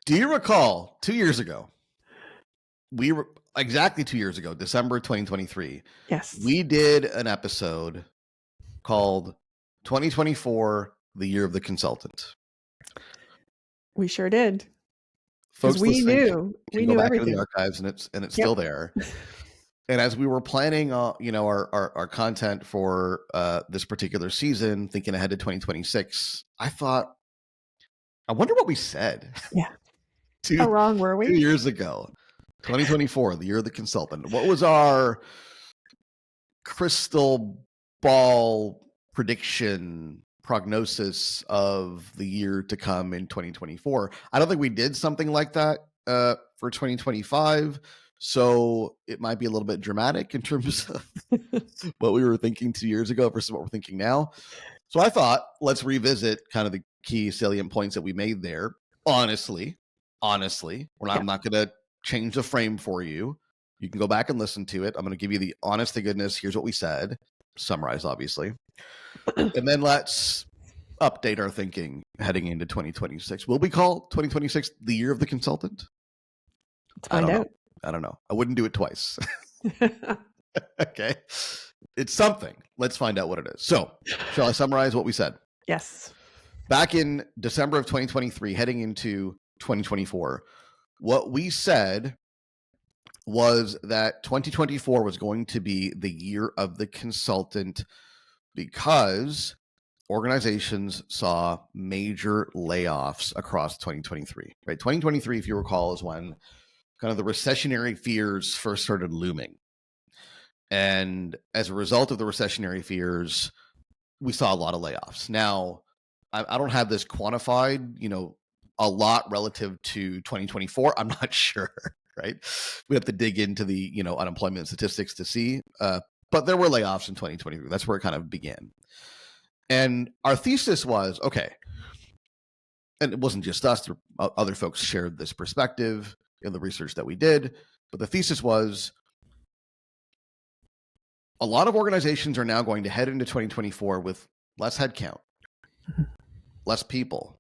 Do you recall 2 years ago, exactly 2 years ago, December 2023, Yes. we did an episode called 2024, the year of the consultant. We sure did. Folks we listening knew. can We go knew back everything. into the archives and it's Yep. still there. And as we were planning, our content for this particular season, thinking ahead to 2026, I thought, I wonder what we said. Yeah. two, How wrong were 2 we? years ago, 2024, the year of the consultant. What was our crystal ball prognosis of the year to come in 2024? I don't think we did something like that for 2025. So it might be a little bit dramatic in terms of what we were thinking 2 years ago versus what we're thinking now. So I thought, let's revisit kind of the key salient points that we made there. Honestly, I'm not going to change the frame for you. You can go back and listen to it. I'm going to give you the honest to goodness. Here's what we said, summarized, obviously. And then let's update our thinking heading into 2026. Will we call 2026 the year of the consultant? Let's find out. I don't know. I wouldn't do it twice. Okay. It's something. Let's find out what it is. So, shall I summarize what we said? Yes. Back in December of 2023, heading into 2024, what we said was that 2024 was going to be the year of the consultant because organizations saw major layoffs across 2023. Right? 2023, if you recall, is when kind of the recessionary fears first started looming. And as a result of the recessionary fears, we saw a lot of layoffs. Now, I don't have this quantified, a lot relative to 2024. I'm not sure, right? We have to dig into the, unemployment statistics to see. But there were layoffs in 2023. That's where it kind of began. And our thesis was, okay, and it wasn't just us, other folks shared this perspective in the research that we did, but the thesis was a lot of organizations are now going to head into 2024 with less headcount, less people,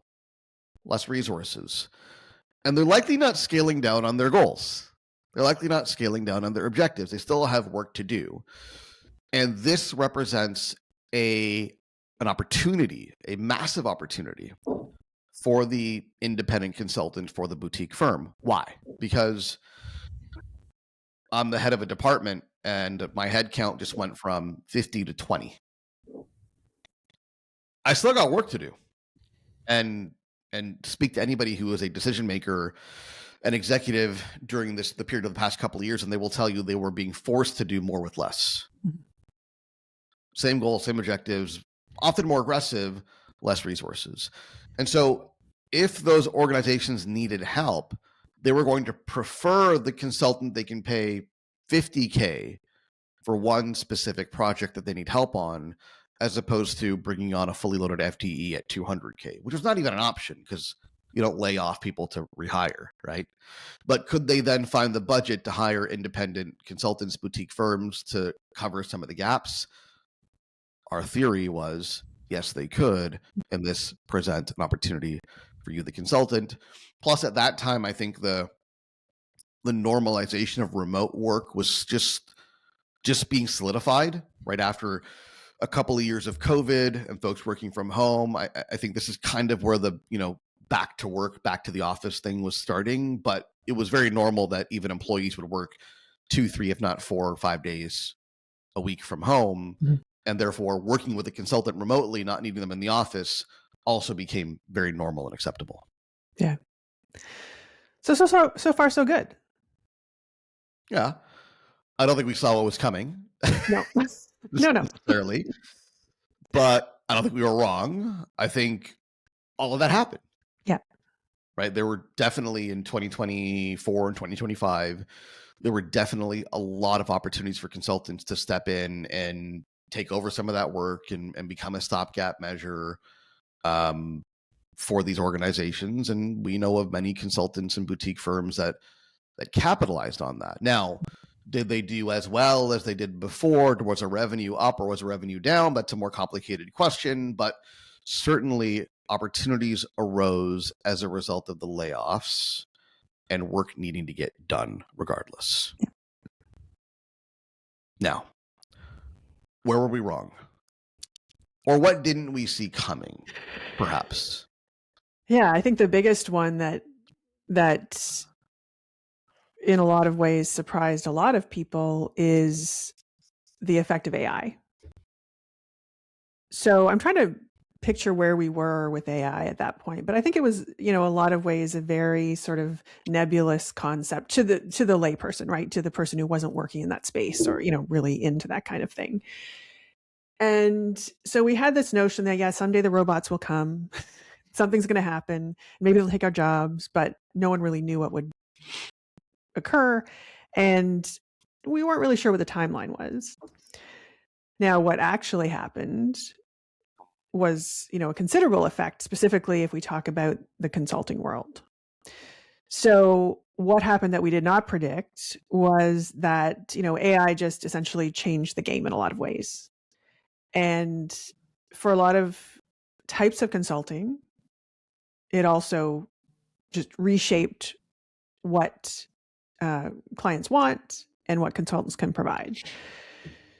less resources, and they're likely not scaling down on their goals. They're likely not scaling down on their objectives. They still have work to do. And this represents an opportunity, a massive opportunity for the independent consultant, for the boutique firm. Why? Because I'm the head of a department and my head count just went from 50 to 20. I still got work to do. And speak to anybody who is a decision maker, an executive during the period of the past couple of years, and they will tell you they were being forced to do more with less. Mm-hmm. Same goals, same objectives, often more aggressive, less resources. And so if those organizations needed help, they were going to prefer the consultant they can pay $50K for one specific project that they need help on, as opposed to bringing on a fully loaded FTE at $200K, which was not even an option because you don't lay off people to rehire, right? But could they then find the budget to hire independent consultants, boutique firms to cover some of the gaps? Our theory was, yes, they could, and this presents an opportunity for you, the consultant. Plus, at that time, I think the normalization of remote work was just being solidified right after a couple of years of COVID and folks working from home. I think this is kind of where the, back to work, back to the office thing was starting, but it was very normal that even employees would work 2, 3, if not 4 or 5 days a week from home. Mm-hmm. And therefore working with a consultant remotely, not needing them in the office, also became very normal and acceptable. Yeah. So far, so good. Yeah. I don't think we saw what was coming. No. No. Necessarily. But I don't think we were wrong. I think all of that happened. Yeah. Right. There were definitely in 2024 and 2025, there were definitely a lot of opportunities for consultants to step in and take over some of that work and become a stopgap measure for these organizations. And we know of many consultants and boutique firms that capitalized on that. Now, did they do as well as they did before? Was a revenue up or was a revenue down? That's a more complicated question, but certainly opportunities arose as a result of the layoffs and work needing to get done regardless. Now, where were we wrong? Or what didn't we see coming, perhaps? Yeah, I think the biggest one that in a lot of ways surprised a lot of people is the effect of AI. So I'm trying to picture where we were with AI at that point, but I think it was, a lot of ways a very sort of nebulous concept to the layperson, right? To the person who wasn't working in that space or, really into that kind of thing. And so we had this notion that, yeah, someday the robots will come, something's going to happen, maybe they'll take our jobs, but no one really knew what would occur. And we weren't really sure what the timeline was. Now, what actually happened was, a considerable effect, specifically if we talk about the consulting world. So what happened that we did not predict was that, AI just essentially changed the game in a lot of ways. And for a lot of types of consulting, it also just reshaped what clients want and what consultants can provide.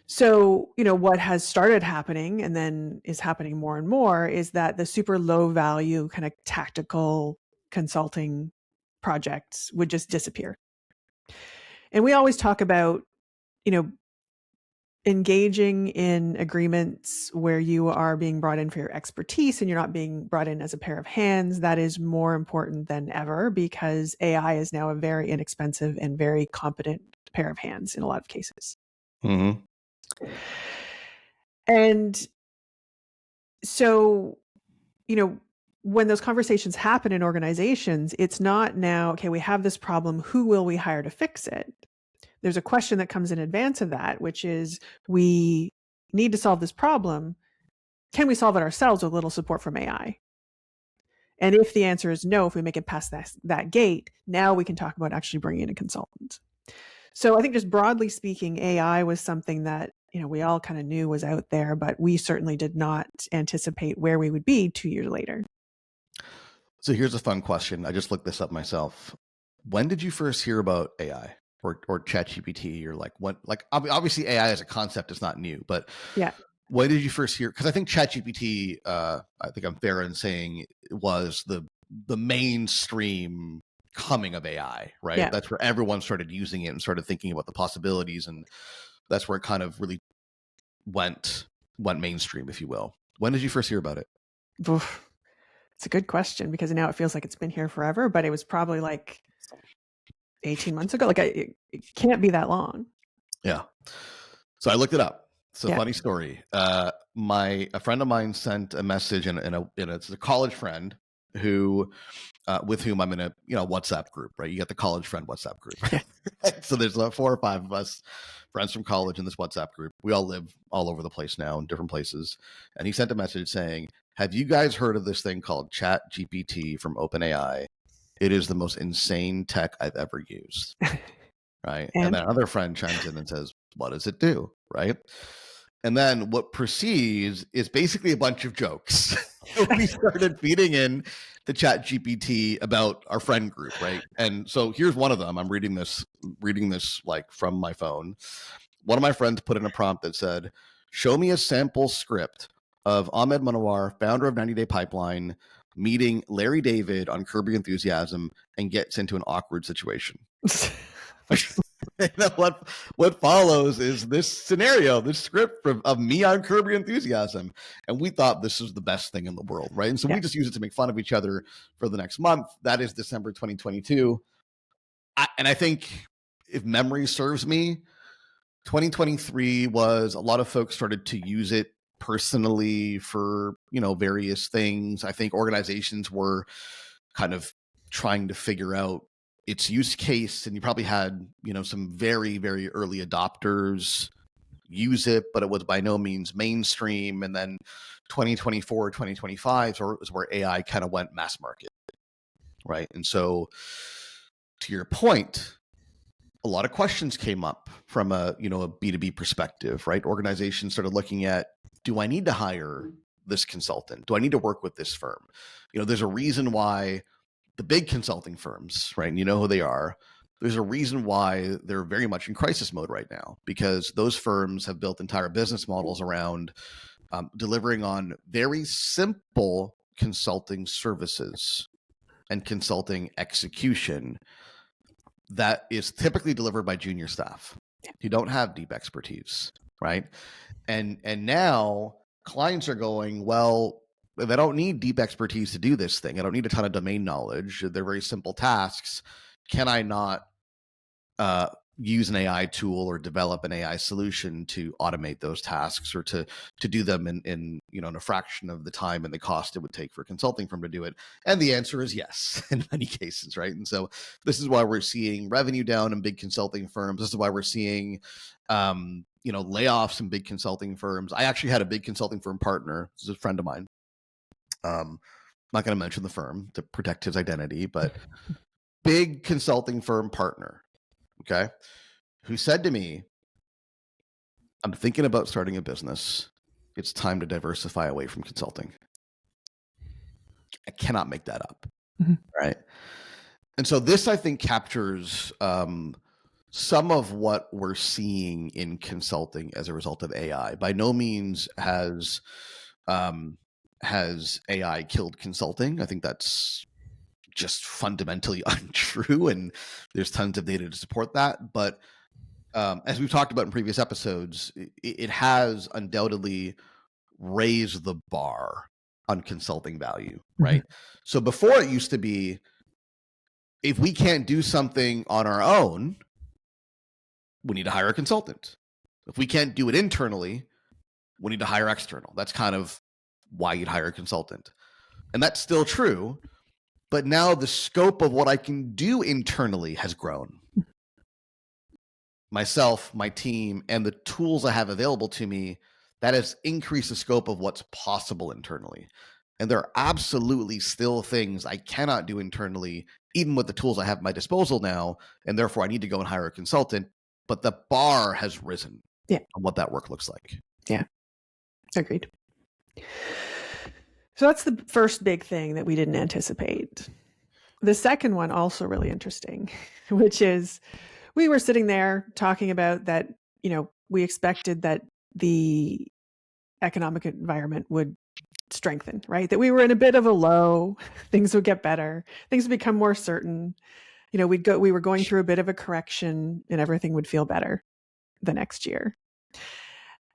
So, what has started happening and then is happening more and more is that the super low value kind of tactical consulting projects would just disappear. And we always talk about, engaging in agreements where you are being brought in for your expertise and you're not being brought in as a pair of hands. That is more important than ever because AI is now a very inexpensive and very competent pair of hands in a lot of cases. Mm-hmm. And so, when those conversations happen in organizations, it's not now, okay, we have this problem, who will we hire to fix it? There's a question that comes in advance of that, which is, we need to solve this problem. Can we solve it ourselves with a little support from AI? And if the answer is no, if we make it past that gate, now we can talk about actually bringing in a consultant. So I think just broadly speaking, AI was something that, we all kind of knew was out there, but we certainly did not anticipate where we would be 2 years later. So here's a fun question. I just looked this up myself. When did you first hear about AI or ChatGPT or obviously AI as a concept is not new, but yeah, when did you first hear? Because I think ChatGPT, I think I'm fair in saying, was the mainstream coming of AI, right? Yeah. That's where everyone started using it and started thinking about the possibilities, and that's where it kind of really went mainstream, if you will. When did you first hear about it? Oof. It's a good question because now it feels like it's been here forever, but it was probably like 18 months ago. It can't be that long. Yeah. So I looked it up. It's a funny story. A friend of mine sent a message it's a college friend who, with whom I'm in a WhatsApp group, right? You got the college friend WhatsApp group. Right? So there's 4 or 5 of us, friends from college in this WhatsApp group. We all live all over the place now in different places. And he sent a message saying, "Have you guys heard of this thing called ChatGPT from OpenAI? It is the most insane tech I've ever used." Right. And then another friend chimes in and says, "What does it do?" Right. And then what proceeds is basically a bunch of jokes. We started feeding in the ChatGPT about our friend group, right? And so here's one of them. I'm reading this like from my phone. One of my friends put in a prompt that said, "Show me a sample script of Ahmed Manowar, founder of 90 Day Pipeline, meeting Larry David on Curb Your Enthusiasm and gets into an awkward situation." What follows is this scenario, this script of me on Curb Your Enthusiasm. And we thought this was the best thing in the world, right? And so we just use it to make fun of each other for the next month. That is December 2022. And I think if memory serves me, 2023 was a lot of folks started to use it personally for, various things. I think organizations were kind of trying to figure out its use case, and you probably had some very, very early adopters use it, but it was by no means mainstream. And then 2024 2025 is where AI kind of went mass market, right? And so to your point, a lot of questions came up from a B2B perspective, right? Organizations started looking at, do I need to hire this consultant? Do I need to work with this firm? There's a reason why the big consulting firms, right? And you know who they are. There's a reason why they're very much in crisis mode right now, because those firms have built entire business models around delivering on very simple consulting services and consulting execution that is typically delivered by junior staff who don't have deep expertise, right? And now clients are going, well, they don't need deep expertise to do this thing. I don't need a ton of domain knowledge. They're very simple tasks. Can I not use an AI tool or develop an AI solution to automate those tasks, or to do them in a fraction of the time and the cost it would take for a consulting firm to do it? And the answer is yes in many cases, right? And so this is why we're seeing revenue down in big consulting firms. This is why we're seeing layoffs in big consulting firms. I actually had a big consulting firm partner. This is a friend of mine. I'm not going to mention the firm to protect his identity, but big consulting firm partner, okay, who said to me, I'm thinking about starting a business. It's time to diversify away from consulting. I cannot make that up, right? And so this, I think, captures some of what we're seeing in consulting as a result of AI. By no means has AI killed consulting. I think that's just fundamentally untrue, and there's tons of data to support that. But as we've talked about in previous episodes, it has undoubtedly raised the bar on consulting value, right? So before, it used to be, if we can't do something on our own, we need to hire a consultant. If we can't do it internally, we need to hire external. That's kind of why you'd hire a consultant. And that's still true. But now the scope of what I can do internally has grown. Myself, my team, and the tools I have available to me, that has increased the scope of what's possible internally. And there are absolutely still things I cannot do internally, even with the tools I have at my disposal now. And therefore, I need to go and hire a consultant. But the bar has risen on what that work looks like. Yeah, agreed. So that's the first big thing that we didn't anticipate. The second one, also really interesting, which is, we were sitting there talking about that, we expected that the economic environment would strengthen, right? That we were in a bit of a low, things would get better, things would become more certain. We were going through a bit of a correction, and everything would feel better the next year.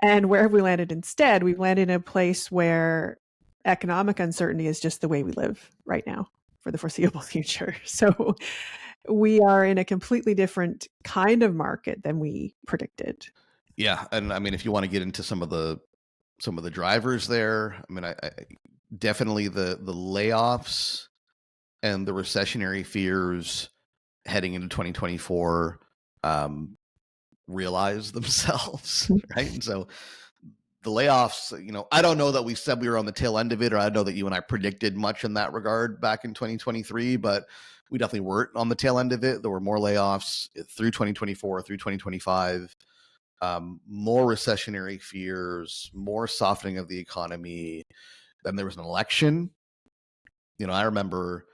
And where have we landed instead? We've landed in a place where economic uncertainty is just the way we live right now for the foreseeable future. So we are in a completely different kind of market than we predicted. Yeah, and I mean, if you want to get into some of the drivers there, I mean, I definitely the layoffs and the recessionary fears heading into 2024 realize themselves, right? And so the layoffs, I don't know that we said we were on the tail end of it, or I don't know that you and I predicted much in that regard back in 2023, but we definitely weren't on the tail end of it. There were more layoffs through 2024, through 2025, more recessionary fears, more softening of the economy. Then there was an election. I remember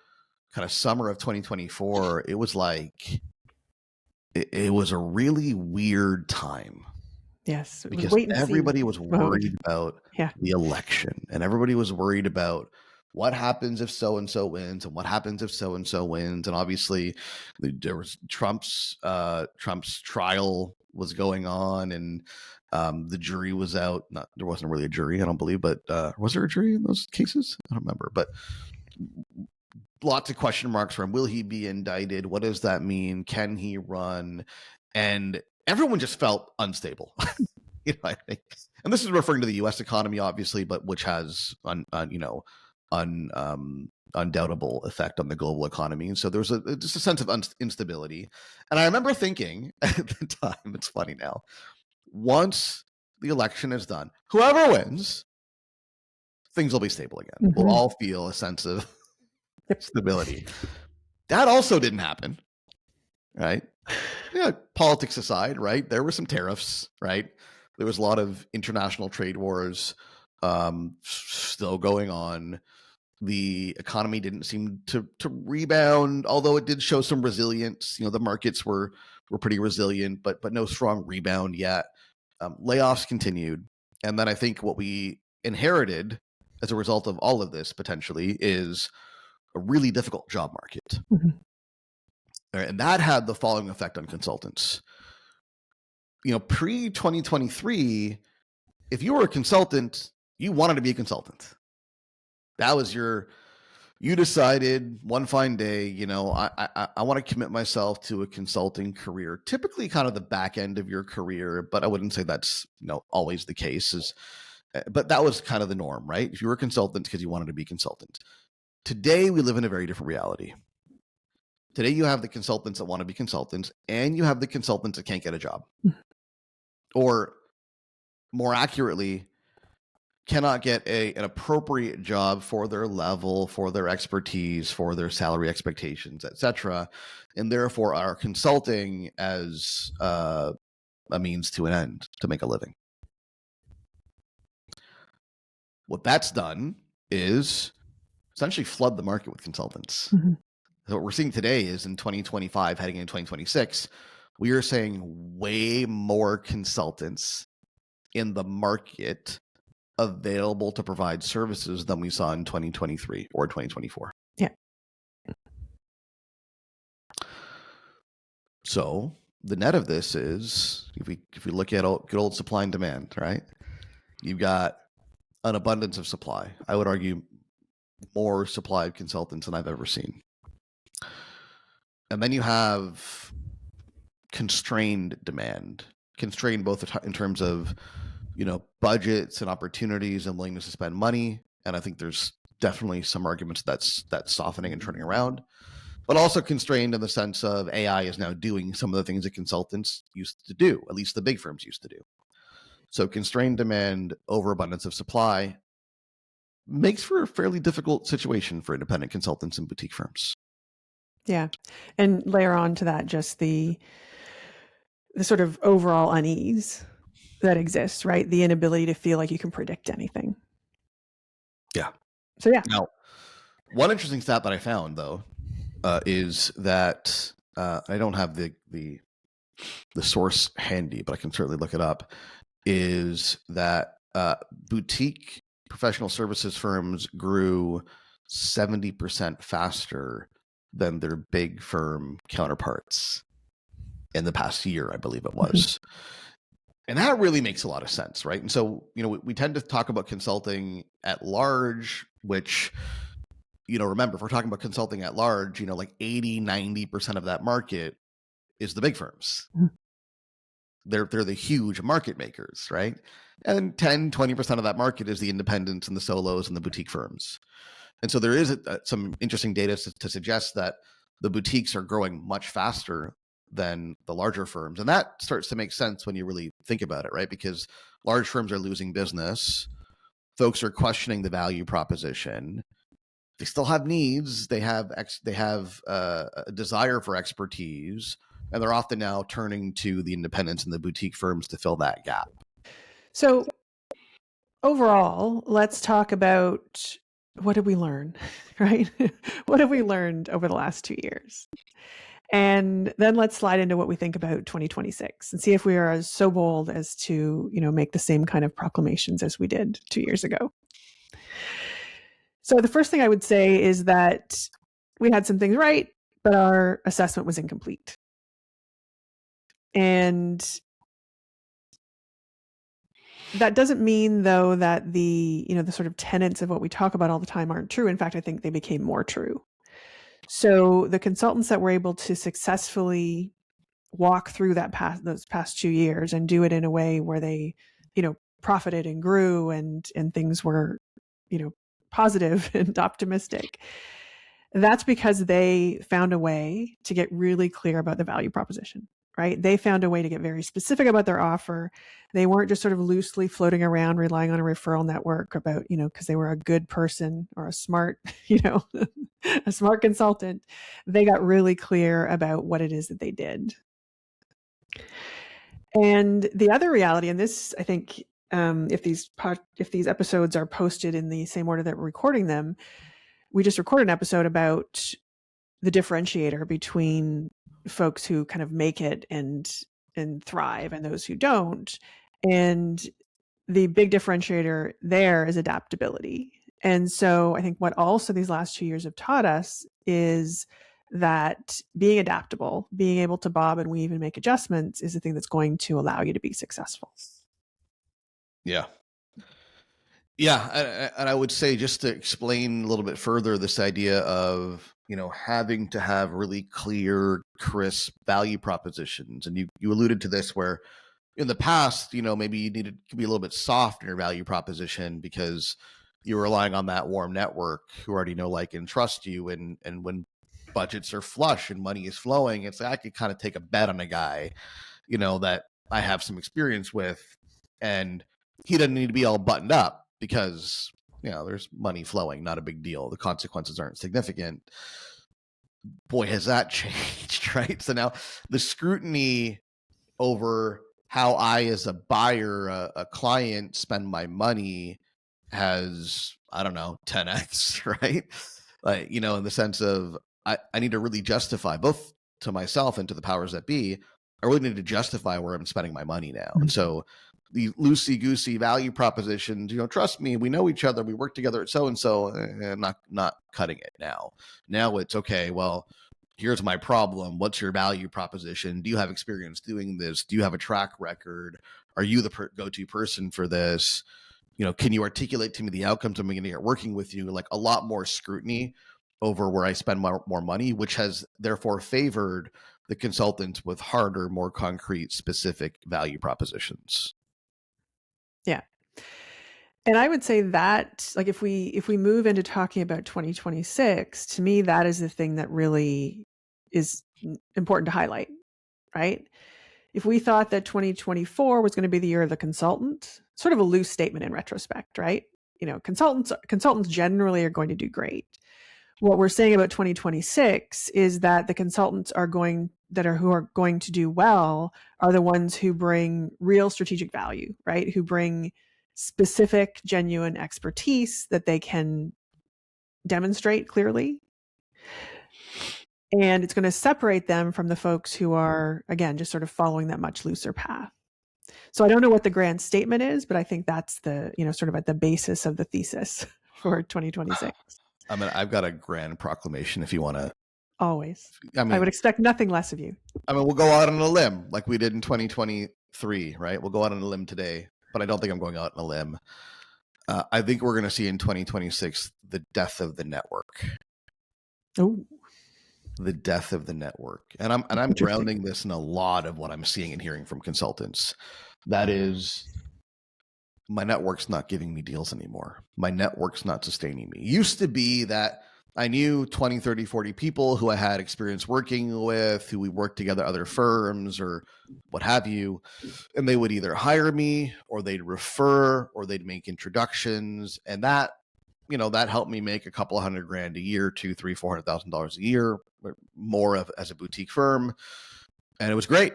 kind of summer of 2024, it was like, it was a really weird time. Yes, Because everybody was worried about the election, and everybody was worried about what happens if so-and-so wins, and what happens if so-and-so wins. And obviously there was Trump's trial was going on, and the jury was out. There wasn't really a jury, I don't believe, but was there a jury in those cases? I don't remember, but lots of question marks around, will he be indicted? What does that mean? Can he run? And everyone just felt unstable. I think, and this is referring to the U.S. economy, obviously, but which has undoubtable effect on the global economy. And so there's just a sense of instability. And I remember thinking at the time, it's funny now, once the election is done, whoever wins, things will be stable again. We'll all feel a sense of stability. That also didn't happen, right? Yeah, politics aside, right? There were some tariffs, right? There was a lot of international trade wars. still going on. The economy didn't seem to rebound, although it did show some resilience. The markets were pretty resilient, but no strong rebound yet. Layoffs continued, and then I think what we inherited as a result of all of this potentially is a really difficult job market. Mhm. And that had the following effect on consultants. Pre 2023, if you were a consultant, you wanted to be a consultant. That was you decided one fine day, I want to commit myself to a consulting career, typically kind of the back end of your career, but I wouldn't say that's always the case. But that was kind of the norm, right? If you were a consultant because you wanted to be a consultant. Today, we live in a very different reality. Today, you have the consultants that want to be consultants, and you have the consultants that can't get a job. Or more accurately, cannot get an appropriate job for their level, for their expertise, for their salary expectations, etc., and therefore are consulting as a means to an end to make a living. What that's done is essentially flood the market with consultants. Mm-hmm. So what we're seeing today is in 2025, heading into 2026, we are seeing way more consultants in the market available to provide services than we saw in 2023 or 2024. Yeah. So the net of this is, if we look at good old supply and demand, right? You've got an abundance of supply. I would argue more supply of consultants than I've ever seen. And then you have constrained demand, constrained both in terms of budgets and opportunities and willingness to spend money. And I think there's definitely some arguments that's softening and turning around, but also constrained in the sense of AI is now doing some of the things that consultants used to do, at least the big firms used to do. So constrained demand, overabundance of supply makes for a fairly difficult situation for independent consultants and boutique firms. Yeah. And layer on to that just the sort of overall unease that exists, right? The inability to feel like you can predict anything. Yeah. So yeah. Now, one interesting stat that I found though is that I don't have the source handy, but I can certainly look it up. Is that boutique professional services firms grew 70% faster than their big firm counterparts in the past year, I believe it was. And that really makes a lot of sense, right? And so, we tend to talk about consulting at large, which, remember, if we're talking about consulting at large, like 80, 90% of that market is the big firms. They're the huge market makers, right? And 10, 20% of that market is the independents and the solos and the boutique firms. And so there is some interesting data to suggest that the boutiques are growing much faster than the larger firms. And that starts to make sense when you really think about it, right? Because large firms are losing business. Folks are questioning the value proposition. They still have needs. They have a desire for expertise. And they're often now turning to the independents and the boutique firms to fill that gap. So overall, let's talk about what did we learn, right? What have we learned over the last 2 years? And then let's slide into what we think about 2026 and see if we are so bold as to, make the same kind of proclamations as we did 2 years ago. So the first thing I would say is that we had some things right, but our assessment was incomplete. And that doesn't mean, though, that the sort of tenets of what we talk about all the time aren't true. In fact, I think they became more true. So the consultants that were able to successfully walk through those past 2 years and do it in a way where they, profited and grew and things were, positive and optimistic. That's because they found a way to get really clear about the value proposition, right? They found a way to get very specific about their offer. They weren't just sort of loosely floating around relying on a referral network about, because they were a good person or a smart, a smart consultant. They got really clear about what it is that they did. And the other reality, and this, I think, if these episodes are posted in the same order that we're recording them, we just recorded an episode about the differentiator between folks who kind of make it and thrive and those who don't. And the big differentiator there is adaptability. And so I think what also these last 2 years have taught us is that being adaptable, being able to bob and weave and make adjustments is the thing that's going to allow you to be successful. Yeah. Yeah. And I would say, just to explain a little bit further, this idea of, having to have really clear, crisp value propositions. And you alluded to this, where in the past, maybe you needed to be a little bit soft in your value proposition because you're relying on that warm network who already know, like, and trust you. And when budgets are flush and money is flowing, it's like, I could kind of take a bet on a guy, that I have some experience with, and he doesn't need to be all buttoned up because, there's money flowing, not a big deal. The consequences aren't significant. Boy, has that changed, right? So now the scrutiny over how I, as a buyer, a client, spend my money has, I don't know, 10x, right? Like, in the sense of, I need to really justify, both to myself and to the powers that be, I really need to justify where I'm spending my money now. And so the loosey-goosey value propositions, trust me, we know each other, we work together at so-and-so, not cutting it now. Now it's, okay, well, here's my problem. What's your value proposition? Do you have experience doing this? Do you have a track record? Are you the go-to person for this? Can you articulate to me the outcomes I'm going to get working with you? Like, a lot more scrutiny over where I spend more money, which has therefore favored the consultants with harder, more concrete, specific value propositions. Yeah. And I would say that, like, if we move into talking about 2026, to me, that is the thing that really is important to highlight, right? If we thought that 2024 was going to be the year of the consultant, sort of a loose statement in retrospect, right? Consultants generally are going to do great. What we're saying about 2026 is that the consultants who are going to do well are the ones who bring real strategic value, right? Who bring specific, genuine expertise that they can demonstrate clearly. And it's going to separate them from the folks who are, again, just sort of following that much looser path. So I don't know what the grand statement is, but I think that's the, sort of at the basis of the thesis for 2026. I mean, I've got a grand proclamation if you want to. Always. I would expect nothing less of you. I mean, we'll go out on a limb like we did in 2023, right? We'll go out on a limb today, but I don't think I'm going out on a limb. I think we're going to see in 2026 the death of the network. Oh. The death of the network. And I'm grounding this in a lot of what I'm seeing and hearing from consultants. That is, my network's not giving me deals anymore. My network's not sustaining me. It used to be that I knew 20, 30, 40 people who I had experience working with, who we worked together at other firms or what have you, and they would either hire me or they'd refer or they'd make introductions. And that, that helped me make a couple of $100,000 a year, $200,000, $300,000, $400,000 a year, more as a boutique firm. And it was great.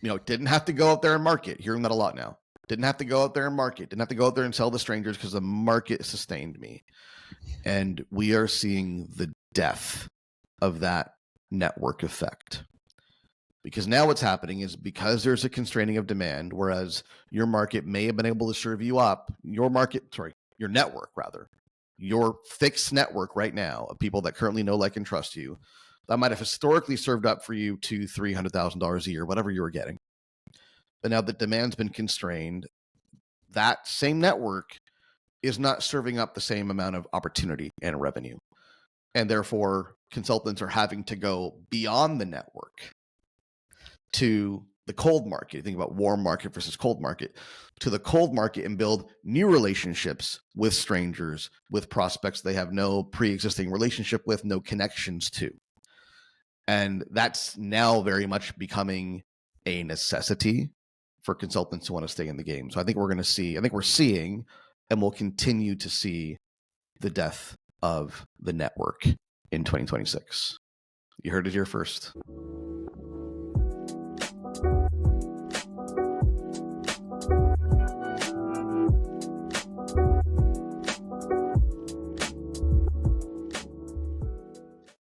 Didn't have to go out there and market. Hearing that a lot now. Didn't have to go out there and market. Didn't have to go out there and sell to strangers because the market sustained me. And we are seeing the death of that network effect. Because now what's happening is, because there's a constraining of demand, whereas your market may have been able to serve you up, your network rather, your fixed network right now of people that currently know, like, and trust you, that might have historically served up for you $200,000-$300,000 a year, whatever you were getting. But now that demand's been constrained, that same network is not serving up the same amount of opportunity and revenue. And therefore, consultants are having to go beyond the network to the cold market. Think about warm market versus cold market, to the cold market, and build new relationships with strangers, with prospects they have no pre-existing relationship with, no connections to. And that's now very much becoming a necessity for consultants who want to stay in the game. So I think we're seeing, and we'll continue to see, the death of the network in 2026. You heard it here first.